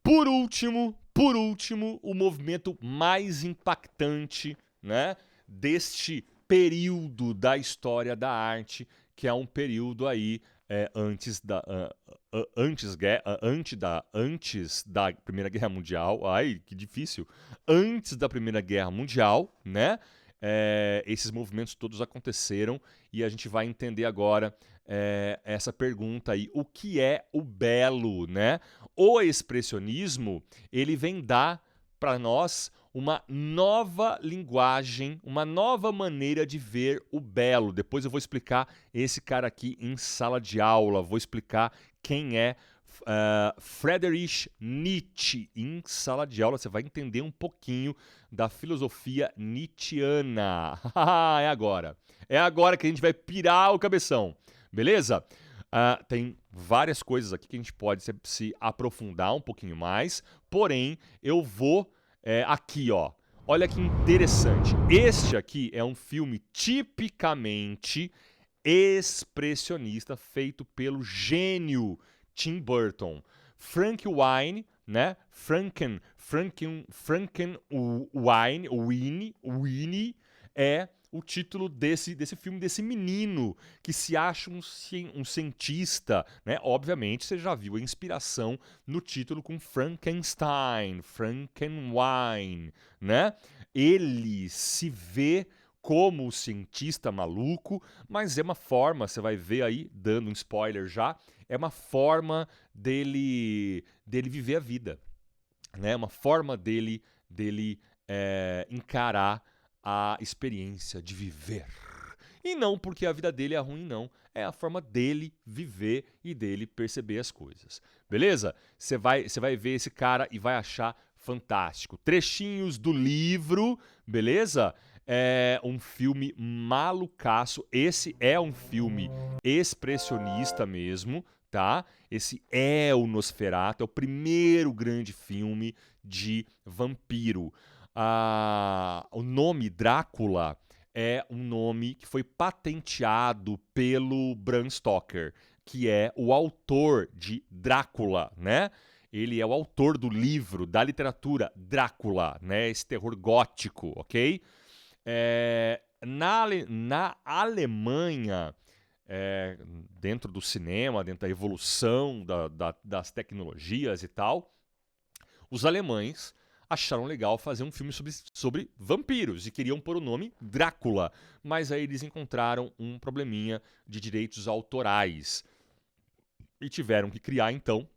Por último, o movimento mais impactante, né, deste período da história da arte, que é um período aí antes da Primeira Guerra Mundial. Ai, que difícil. Antes da Primeira Guerra Mundial, né? Esses movimentos todos aconteceram e a gente vai entender agora essa pergunta aí, o que é o belo, né? O expressionismo, ele vem dar para nós uma nova linguagem, uma nova maneira de ver o belo. Depois eu vou explicar esse cara aqui em sala de aula, vou explicar quem é Friedrich Nietzsche. Em sala de aula você vai entender um pouquinho da filosofia nietzschiana. É agora. É agora que a gente vai pirar o cabeção. Beleza? Tem várias coisas aqui que a gente pode se aprofundar um pouquinho mais, porém eu vou aqui, ó. Olha que interessante. Este aqui é um filme tipicamente expressionista feito pelo gênio Tim Burton. Frank Wine, né? Winnie é o título desse filme, desse menino que se acha um cientista, né? Obviamente você já viu a inspiração no título com Frankenstein, Frankenwein, né? Ele se vê como o cientista maluco, mas é uma forma, você vai ver aí, dando um spoiler já, é uma forma dele viver a vida, né? Uma forma dele encarar a experiência de viver. E não porque a vida dele é ruim, não. É a forma dele viver e dele perceber as coisas. Beleza? Você vai ver esse cara e vai achar fantástico. Trechinhos do livro, beleza? É um filme malucaço. Esse é um filme expressionista mesmo, tá? Esse é o Nosferatu, é o primeiro grande filme de vampiro. O nome Drácula é um nome que foi patenteado pelo Bram Stoker, que é o autor de Drácula, né? Ele é o autor do livro, da literatura Drácula, né? Esse terror gótico, ok? Na Alemanha, dentro do cinema, dentro da evolução das tecnologias e tal, os alemães acharam legal fazer um filme sobre vampiros e queriam pôr o nome Drácula, mas aí eles encontraram um probleminha de direitos autorais e tiveram que criar então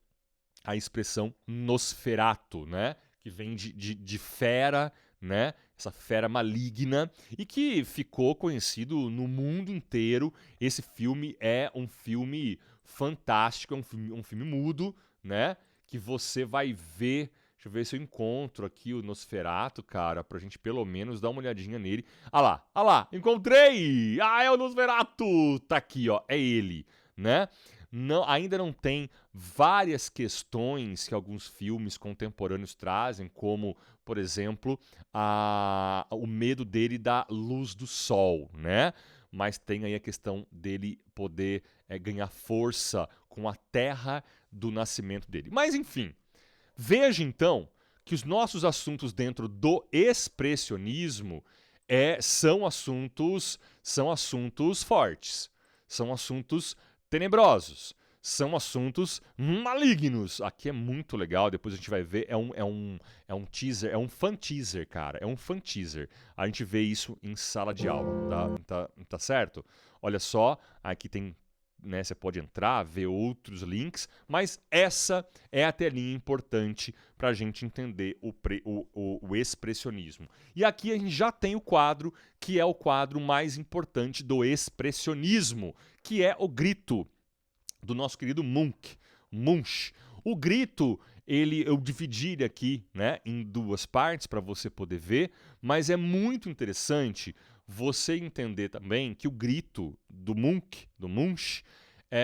a expressão Nosferatu, né? Que vem de fera, né? Essa fera maligna e que ficou conhecido no mundo inteiro. Esse filme é um filme fantástico, é um filme mudo, né? Que você vai ver. Deixa eu ver se eu encontro aqui o Nosferatu, cara, pra gente pelo menos dar uma olhadinha nele. Ah lá, encontrei! Ah, é o Nosferatu! Tá aqui, ó, é ele, né? Não, ainda não tem várias questões que alguns filmes contemporâneos trazem, como, por exemplo, o medo dele da luz do sol, né? Mas tem aí a questão dele poder ganhar força com a terra do nascimento dele. Mas enfim, veja então que os nossos assuntos dentro do expressionismo são assuntos fortes, são assuntos tenebrosos, são assuntos malignos. Aqui é muito legal, depois a gente vai ver, é um teaser, é um fan teaser, cara, é um fan teaser. A gente vê isso em sala de aula, tá certo? Olha só, aqui tem, né, você pode entrar, ver outros links, mas essa é a telinha importante para a gente entender o expressionismo. E aqui a gente já tem o quadro, que é o quadro mais importante do expressionismo, que é o grito do nosso querido Munch. O grito, eu dividi ele aqui, né, em duas partes para você poder ver, mas é muito interessante você entender também que o grito do Munch,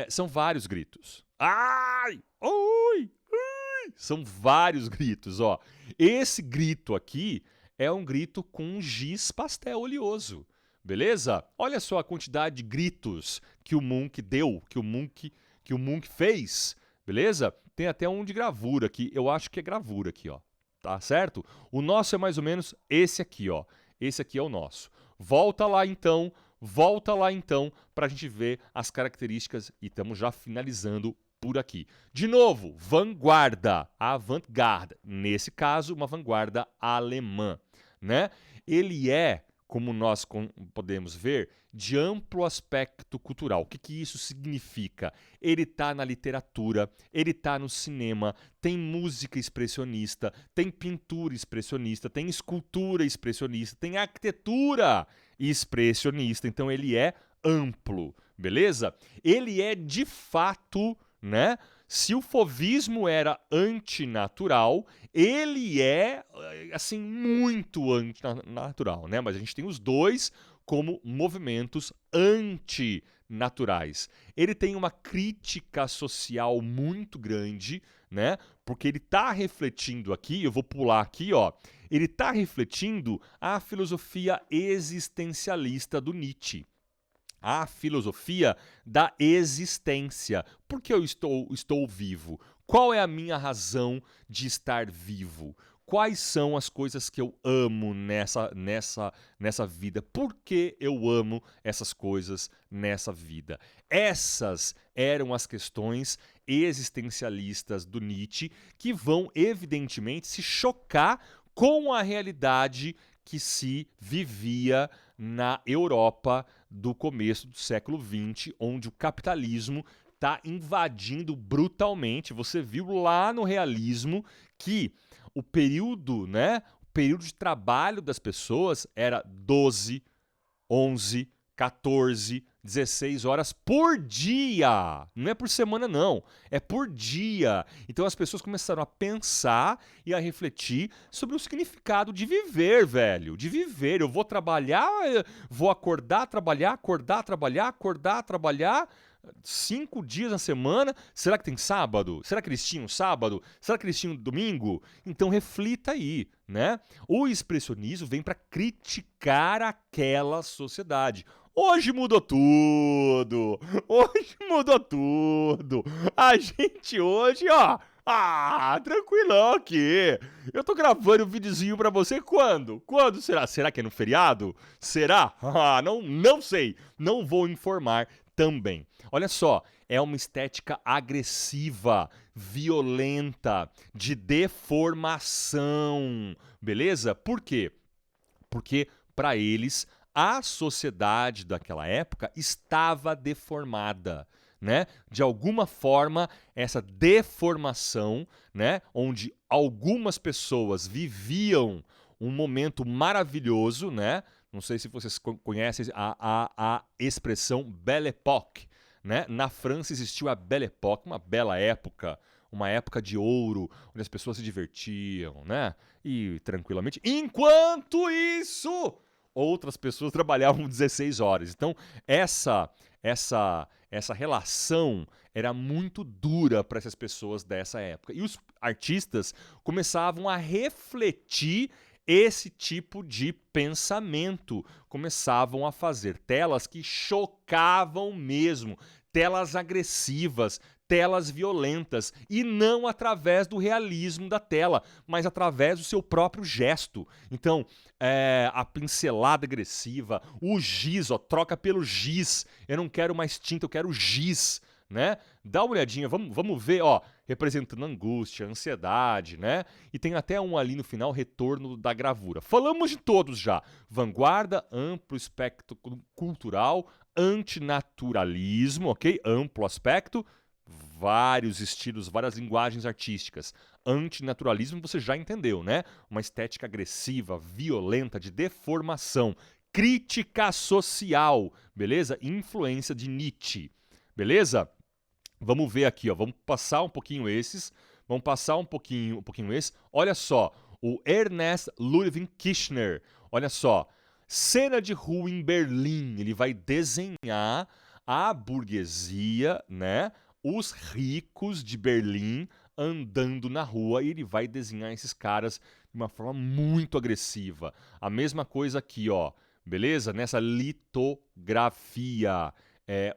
são vários gritos. Ai! Oi! Ai! São vários gritos, ó. Esse grito aqui é um grito com giz pastel oleoso. Beleza? Olha só a quantidade de gritos que o Munch deu, que o Munch fez, beleza? tem até um de gravura aqui, eu acho que é gravura aqui, ó. Tá certo? O nosso é mais ou menos esse aqui, ó. Esse aqui é o nosso. Volta lá então para a gente ver as características e estamos já finalizando por aqui. De novo, vanguarda, avant-garde. Nesse caso, uma vanguarda alemã, né? Ele é, como nós podemos ver, de amplo aspecto cultural. O que isso significa? Ele está na literatura, ele está no cinema, tem música expressionista, tem pintura expressionista, tem escultura expressionista, tem arquitetura expressionista. Então ele é amplo, beleza? Ele é de fato, né? Se o fauvismo era antinatural, ele é, assim, muito antinatural, né? Mas a gente tem os dois como movimentos antinaturais. Ele tem uma crítica social muito grande, né? Porque ele está refletindo aqui, eu vou pular aqui, ó. Ele está refletindo a filosofia existencialista do Nietzsche. A filosofia da existência. Por que eu estou vivo? Qual é a minha razão de estar vivo? Quais são as coisas que eu amo nessa vida? Por que eu amo essas coisas nessa vida? Essas eram as questões existencialistas do Nietzsche que vão, evidentemente, se chocar com a realidade que se vivia na Europa do começo do século XX, onde o capitalismo está invadindo brutalmente. Você viu lá no realismo que o período, né, o período de trabalho das pessoas era 12, 11, 14, 16 horas por dia. Não é por semana, não. É por dia. Então as pessoas começaram a pensar e a refletir sobre o significado de viver, velho. De viver. Eu vou trabalhar, vou acordar, trabalhar, acordar, trabalhar, acordar, trabalhar. 5 dias na semana. Será que tem sábado? Será que eles tinham sábado? Será que eles tinham domingo? Então reflita aí, né? O expressionismo vem para criticar aquela sociedade. Hoje mudou tudo. Hoje mudou tudo. A gente hoje, ó, tranquilão aqui. Eu tô gravando um videozinho pra você quando? Quando será? Será que é no feriado? Será? Não sei. Não vou informar também. Olha só, é uma estética agressiva, violenta, de deformação, beleza? Por quê? Porque para eles a sociedade daquela época estava deformada, né? De alguma forma, essa deformação, né, onde algumas pessoas viviam um momento maravilhoso, né? Não sei se vocês conhecem a expressão Belle Époque, né? Na França existiu a Belle Époque, uma bela época, uma época de ouro, onde as pessoas se divertiam, né? E tranquilamente. Enquanto isso, outras pessoas trabalhavam 16 horas. Então, essa relação era muito dura para essas pessoas dessa época. E os artistas começavam a refletir esse tipo de pensamento. Começavam a fazer telas que chocavam mesmo, telas agressivas, telas violentas, e não através do realismo da tela, mas através do seu próprio gesto. Então, a pincelada agressiva, o giz, ó, troca pelo giz. Eu não quero mais tinta, eu quero giz, né? Dá uma olhadinha, vamos ver, ó, representando angústia, ansiedade, né? E tem até um ali no final, retorno da gravura. Falamos de todos já. Vanguarda, amplo espectro cultural, antinaturalismo, ok? Amplo aspecto, vários estilos, várias linguagens artísticas. Antinaturalismo você já entendeu, né? Uma estética agressiva, violenta, de deformação. Crítica social, beleza? Influência de Nietzsche, beleza? Vamos ver aqui, ó. Vamos passar um pouquinho esses. Vamos passar um pouquinho esses. Olha só, o Ernest Ludwig Kirchner. Olha só, cena de rua em Berlim. Ele vai desenhar a burguesia, né? Os ricos de Berlim andando na rua, e ele vai desenhar esses caras de uma forma muito agressiva. A mesma coisa aqui, ó. Beleza? Nessa litografia. É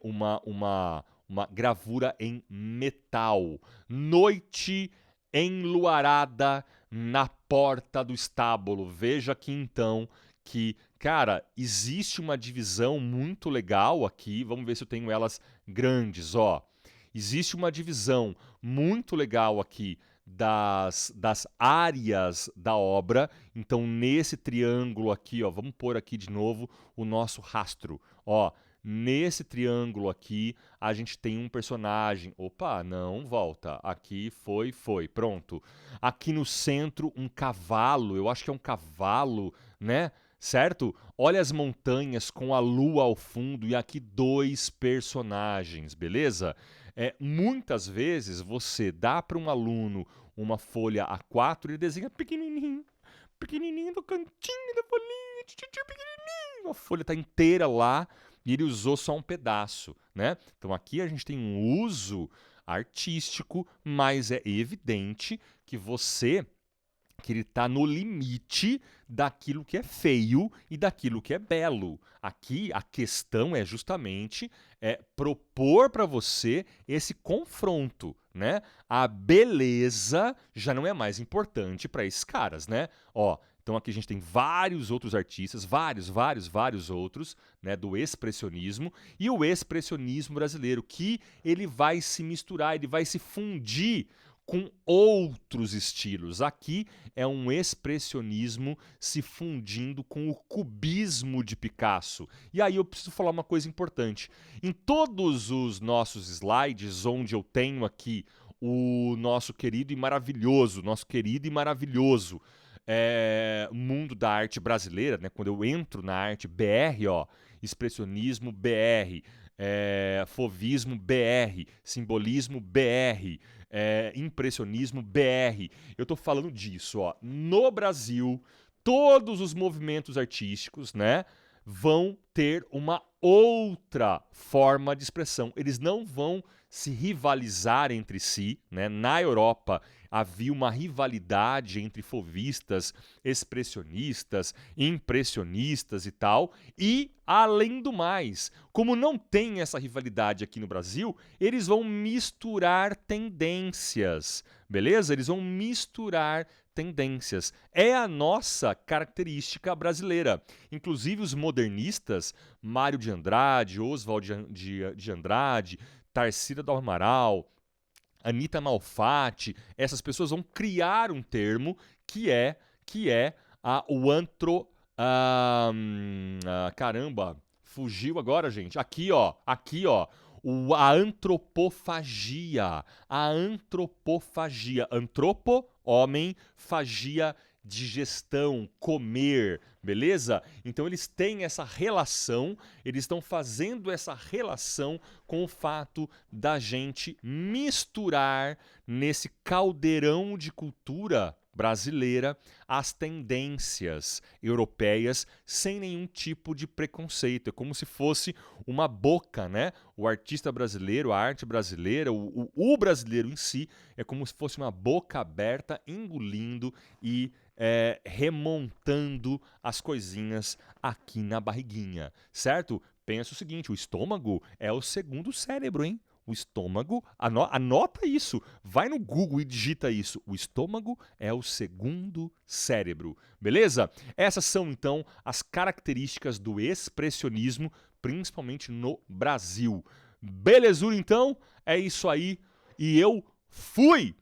uma gravura em metal. Noite enluarada na porta do estábulo. Veja aqui então que, cara, existe uma divisão muito legal aqui. Vamos ver se eu tenho elas grandes, ó. Existe uma divisão muito legal aqui das áreas da obra. Então, nesse triângulo aqui, ó, vamos pôr aqui de novo o nosso rastro. Ó, nesse triângulo aqui, a gente tem um personagem. Opa, não, volta. Aqui foi. Pronto. Aqui no centro, um cavalo. Eu acho que é um cavalo, né? Certo? Olha as montanhas com a lua ao fundo e aqui 2 personagens, beleza? Muitas vezes você dá para um aluno uma folha A4 e ele desenha pequenininho do cantinho da folhinha, pequenininho. A folha está inteira lá e ele usou só um pedaço, né? Então aqui a gente tem um uso artístico, mas é evidente que ele está no limite daquilo que é feio e daquilo que é belo. Aqui a questão é justamente propor para você esse confronto, né? A beleza já não é mais importante para esses caras, né? Ó, então aqui a gente tem vários outros artistas, vários outros, né, do expressionismo, e o expressionismo brasileiro, que ele vai se misturar, ele vai se fundir com outros estilos. Aqui é um expressionismo se fundindo com o cubismo de Picasso. E aí eu preciso falar uma coisa importante. Em todos os nossos slides, onde eu tenho aqui o nosso querido e maravilhoso mundo da arte brasileira, né? Quando eu entro na arte BR, ó, expressionismo BR, fauvismo BR, simbolismo BR, impressionismo BR. Eu estou falando disso, ó. No Brasil, todos os movimentos artísticos, né, vão ter uma outra forma de expressão. Eles não vão se rivalizar entre si, né? Na Europa havia uma rivalidade entre fauvistas, expressionistas, impressionistas e tal. E, além do mais, como não tem essa rivalidade aqui no Brasil, eles vão misturar tendências, beleza? Eles vão misturar tendências. É a nossa característica brasileira. Inclusive os modernistas, Mário de Andrade, Oswald de Andrade, Tarsila do Amaral, Anita Malfatti, essas pessoas vão criar um termo que é o caramba, fugiu agora, gente. Aqui, ó, a antropofagia. A antropofagia. Antropo, homem, fagia, digestão, comer, beleza? Então eles têm essa relação, eles estão fazendo essa relação com o fato da gente misturar nesse caldeirão de cultura brasileira as tendências europeias sem nenhum tipo de preconceito. É como se fosse uma boca, né? O artista brasileiro, a arte brasileira, o brasileiro em si, é como se fosse uma boca aberta, engolindo e remontando as coisinhas aqui na barriguinha, certo? Pensa o seguinte, o estômago é o segundo cérebro, hein? O estômago, anota isso, vai no Google e digita isso. O estômago é o segundo cérebro, beleza? Essas são, então, as características do expressionismo, principalmente no Brasil. Belezura, então? É isso aí e eu fui!